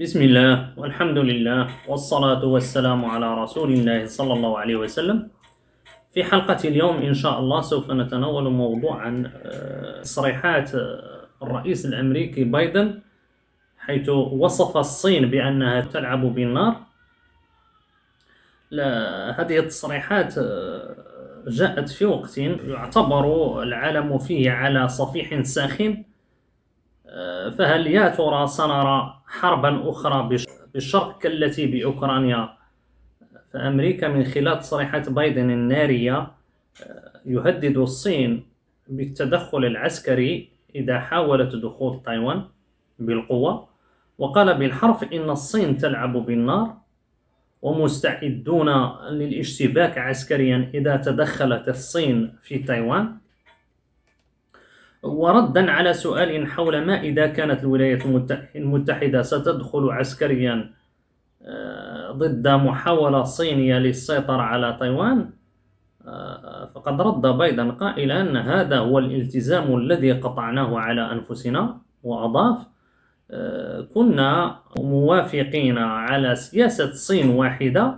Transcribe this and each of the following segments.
بسم الله والحمد لله والصلاة والسلام على رسول الله صلى الله عليه وسلم. في حلقة اليوم إن شاء الله سوف نتناول موضوعا تصريحات الرئيس الأمريكي بايدن، حيث وصف الصين بأنها تلعب بالنار. هذه التصريحات جاءت في وقت يعتبر العالم فيه على صفيح ساخن. فهل يا ترى سنرى حربا أخرى بالشرق كالتي بأوكرانيا؟ فأمريكا من خلال تصريحات بايدن النارية يهدد الصين بالتدخل العسكري إذا حاولت دخول تايوان بالقوة، وقال بالحرف إن الصين تلعب بالنار ومستعدون للاشتباك عسكريا إذا تدخلت الصين في تايوان. وردا على سؤال حول ما إذا كانت الولايات المتحدة ستدخل عسكريا ضد محاولة صينية للسيطرة على تايوان، فقد رد بايدن قائلا أن هذا هو الالتزام الذي قطعناه على أنفسنا، وأضاف كنا موافقين على سياسة الصين واحدة،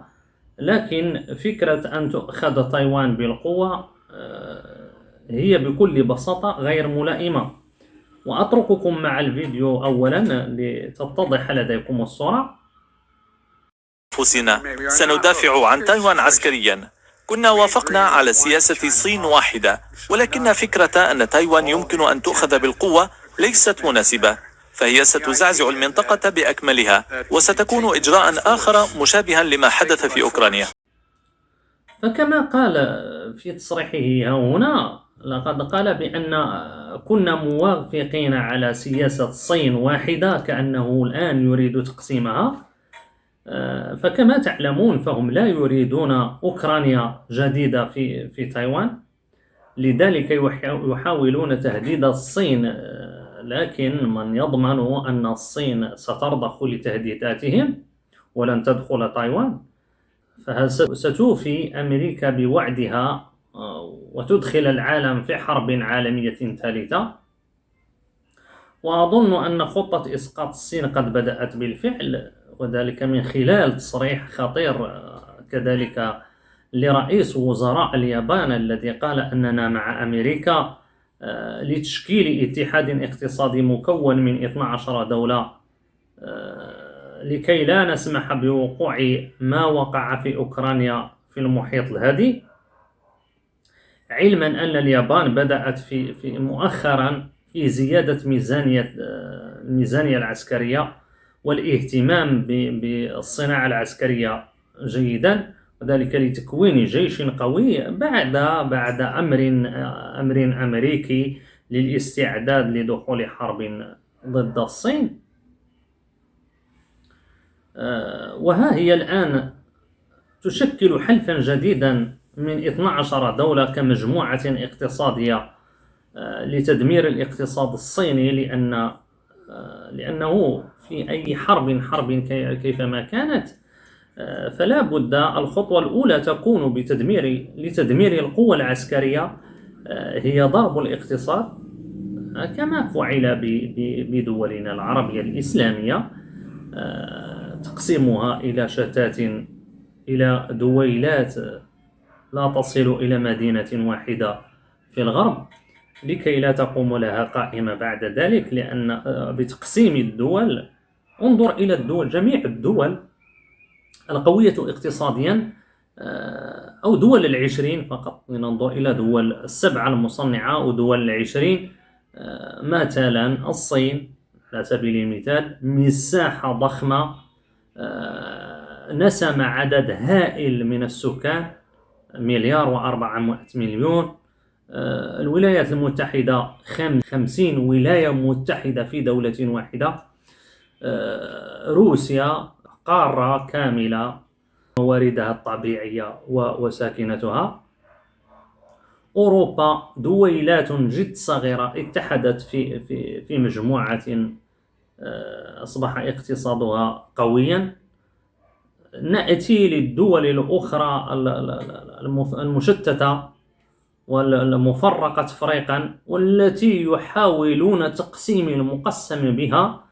لكن فكرة أن تؤخذ تايوان بالقوة هي بكل بساطة غير ملائمة. وأترككم مع الفيديو أولا لتتضح لديكم الصورة. أنفسنا سندافع عن تايوان عسكريا. كنا وافقنا على سياسة صين واحدة، ولكن فكرة أن تايوان يمكن أن تؤخذ بالقوة ليست مناسبة، فهي ستزعزع المنطقة بأكملها وستكون إجراء آخر مشابها لما حدث في أوكرانيا. فكما قال في تصريحه هنا، لقد قال بأن كنا موافقين على سياسة الصين واحدة، كأنه الآن يريد تقسيمها. فكما تعلمون فهم لا يريدون أوكرانيا جديدة في تايوان، لذلك يحاولون تهديد الصين، لكن من يضمن أن الصين سترضخ لتهديداتهم ولن تدخل تايوان؟ فستوفي أمريكا بوعدها وتدخل العالم في حرب عالمية ثالثة. وأظن أن خطة إسقاط الصين قد بدأت بالفعل، وذلك من خلال تصريح خطير كذلك لرئيس وزراء اليابان، الذي قال أننا مع أمريكا لتشكيل اتحاد اقتصادي مكون من 12 دولة لكي لا نسمح بوقوع ما وقع في أوكرانيا في المحيط الهادي، علما أن اليابان بدأت في مؤخرا في زيادة الميزانية العسكرية والاهتمام بالصناعة العسكرية جيدا، وذلك لتكوين جيش قوي بعد أمر أمريكي للاستعداد لدخول حرب ضد الصين. وها هي الآن تشكل حلفا جديدا من 12 دولة كمجموعة اقتصادية لتدمير الاقتصاد الصيني، لأنه في أي حرب كيفما كانت فلا بد الخطوة الأولى تكون لتدمير القوة العسكرية هي ضرب الاقتصاد، كما فعل بدولنا العربية الإسلامية، تقسيمها إلى شتات، إلى دويلات لا تصل إلى مدينة واحدة في الغرب، لكي لا تقوم لها قائمة بعد ذلك. لأن بتقسيم الدول، انظر إلى الدول، جميع الدول القوية اقتصاديا أو دول العشرين فقط، لننظر إلى دول السبعة المصنعة ودول العشرين، مثلا الصين على سبيل المثال، مساحة ضخمة، نسم عدد هائل من السكان، 1,400,000,000. الولايات المتحدة 50 ولاية متحدة في دولة واحدة. روسيا قارة كاملة، مواردها الطبيعية وساكنتها. أوروبا دويلات جد صغيرة اتحدت في مجموعة أصبح اقتصادها قويا. نأتي للدول الأخرى المشتتة والمفرقة تفريقا، والتي يحاولون تقسيم المقسم بها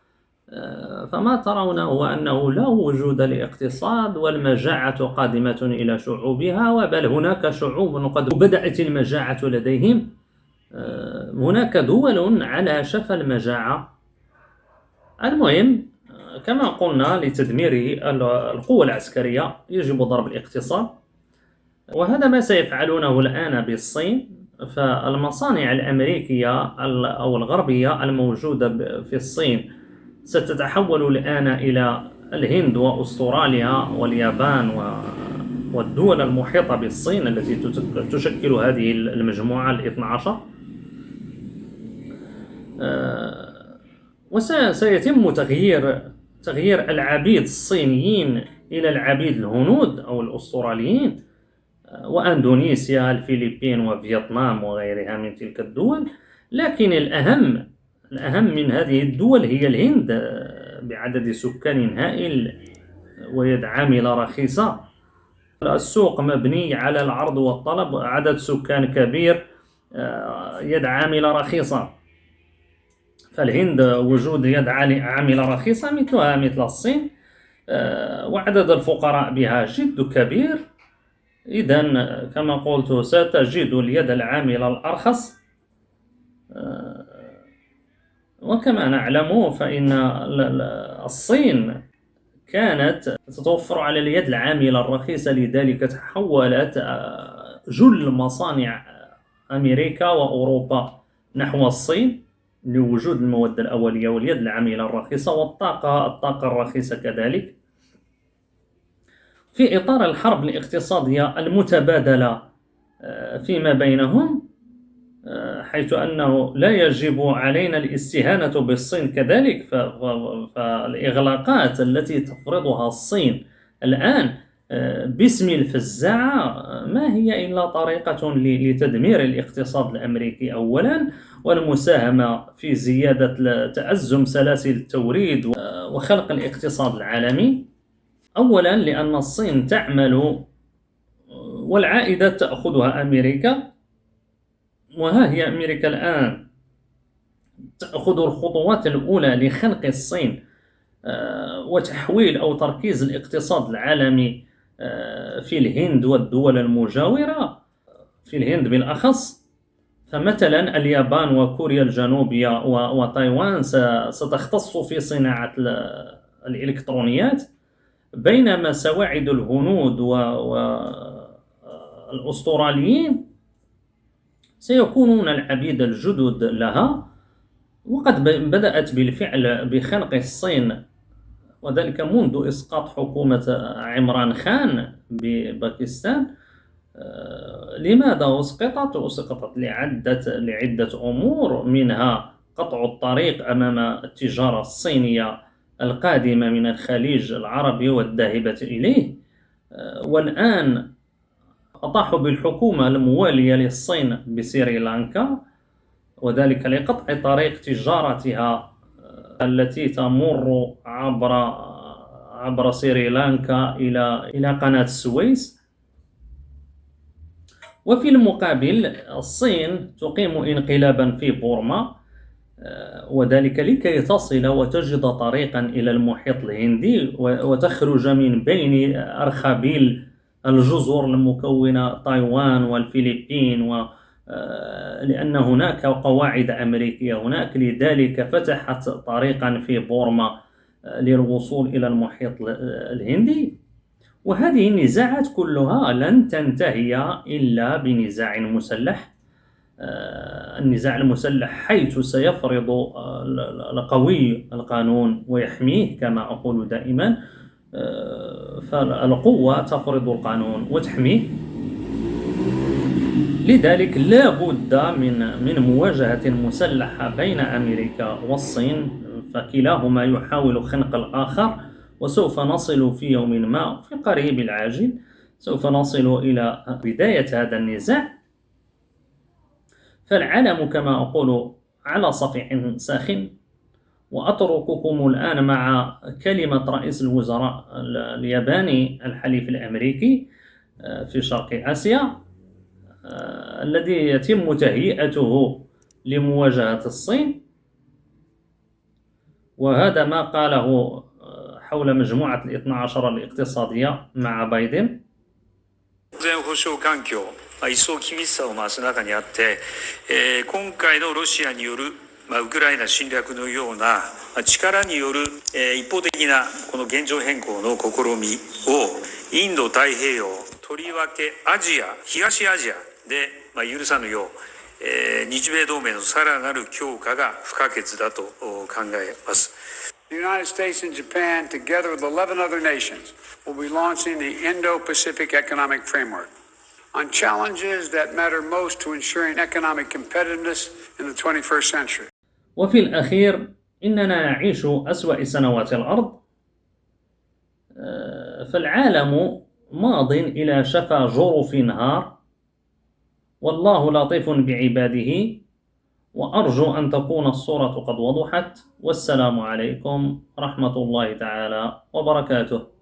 فما ترون هو أنه لا وجود لاقتصاد، والمجاعة قادمة إلى شعوبها، بل هناك شعوب قد بدأت المجاعة لديهم. هناك دول على شفا المجاعة. المهم، كما قلنا، لتدمير القوة العسكرية يجب ضرب الاقتصاد، وهذا ما سيفعلونه الآن بالصين. فالمصانع الأمريكية أو الغربية الموجودة في الصين ستتحول الآن إلى الهند وأستراليا واليابان والدول المحيطة بالصين التي تشكل هذه المجموعة الاثنى عشر. وسيتم تغيير العبيد الصينيين إلى العبيد الهنود أو الأستراليين، وأندونيسيا، الفلبين وفيتنام وغيرها من تلك الدول. لكن الأهم من هذه الدول هي الهند، بعدد سكان هائل ويد عاملة رخيصة. السوق مبني على العرض والطلب، عدد سكان كبير، يد عاملة رخيصة. فالهند وجود يد عاملة رخيصة مثلها مثل الصين، وعدد الفقراء بها جد كبير. إذن كما قلت، ستجد اليد العاملة الأرخص. وكما نعلم فإن الصين كانت تتوفر على اليد العاملة الرخيصة، لذلك تحولت جل مصانع أمريكا وأوروبا نحو الصين لوجود المواد الأولية واليد العاملة الرخيصة والطاقة الرخيصة كذلك. في إطار الحرب الاقتصادية المتبادلة فيما بينهم، حيث أنه لا يجب علينا الاستهانة بالصين كذلك، فالإغلاقات التي تفرضها الصين الآن باسم الفزاعة ما هي إلا طريقة لتدمير الاقتصاد الأمريكي أولا، والمساهمة في زيادة تأزم سلاسل التوريد وخلق الاقتصاد العالمي. أولا لأن الصين تعمل والعائدات تأخذها أمريكا، وها هي أمريكا الآن تأخذ الخطوات الأولى لخنق الصين وتحويل أو تركيز الاقتصاد العالمي في الهند والدول المجاورة، في الهند بالأخص. فمثلا اليابان وكوريا الجنوبية وتايوان ستختص في صناعة الإلكترونيات، بينما سواعد الهنود والأستراليين سيكونون العبيد الجدد لها. وقد بدأت بالفعل بخنق الصين، وذلك منذ إسقاط حكومة عمران خان بباكستان. لماذا أسقطت؟ أسقطت لعدة أمور، منها قطع الطريق أمام التجارة الصينية القادمة من الخليج العربي والذاهبة إليه. والآن أطاحوا بالحكومة الموالية للصين بسريلانكا، وذلك لقطع طريق تجارتها التي تمر عبر سريلانكا إلى قناة السويس. وفي المقابل الصين تقيم انقلابا في بورما، وذلك لكي تصل وتجد طريقا إلى المحيط الهندي وتخرج من بين أرخبيل الجزر المكونة تايوان والفلبين، لأن هناك قواعد أمريكية هناك، لذلك فتحت طريقا في بورما للوصول إلى المحيط الهندي. وهذه النزاعات كلها لن تنتهي إلا بنزاع مسلح. النزاع المسلح حيث سيفرض القوي القانون ويحميه، كما أقول دائما، فالقوة تفرض القانون وتحميه. لذلك لا بد من مواجهة مسلحة بين أمريكا والصين، فكلاهما يحاول خنق الآخر، وسوف نصل في يوم ما في قريب العاجل سوف نصل إلى بداية هذا النزاع. فالعالم كما أقول على صفيح ساخن. وأترككم الآن مع كلمة رئيس الوزراء الياباني الحليف الأمريكي في شرق آسيا، الذي يتم تهيئته لمواجهة الصين. وهذا ما قاله حول مجموعة الاثنى عشر الاقتصادية مع بايدن. 安全保障環境、一層厳しさを増す中にあって、今回のロシアによる、ウクライナ侵略のような力による、一方的なこの現状変更の試みをインド太平洋、とりわけアジア、東アジアで、許さぬよう、日米同盟のさらなる強化が不可欠だと考えます。The United States and Japan, together with 11 other nations, will be launching the Indo-Pacific Economic Framework on challenges that matter most to ensuring economic competitiveness in the 21st century. وفي الأخير إننا نعيش أسوأ سنوات الأرض، فالعالم ماض إلى شفا جرف نهار، والله لطيف بعباده، وأرجو أن تكون الصورة قد وضحت. والسلام عليكم ورحمة الله تعالى وبركاته.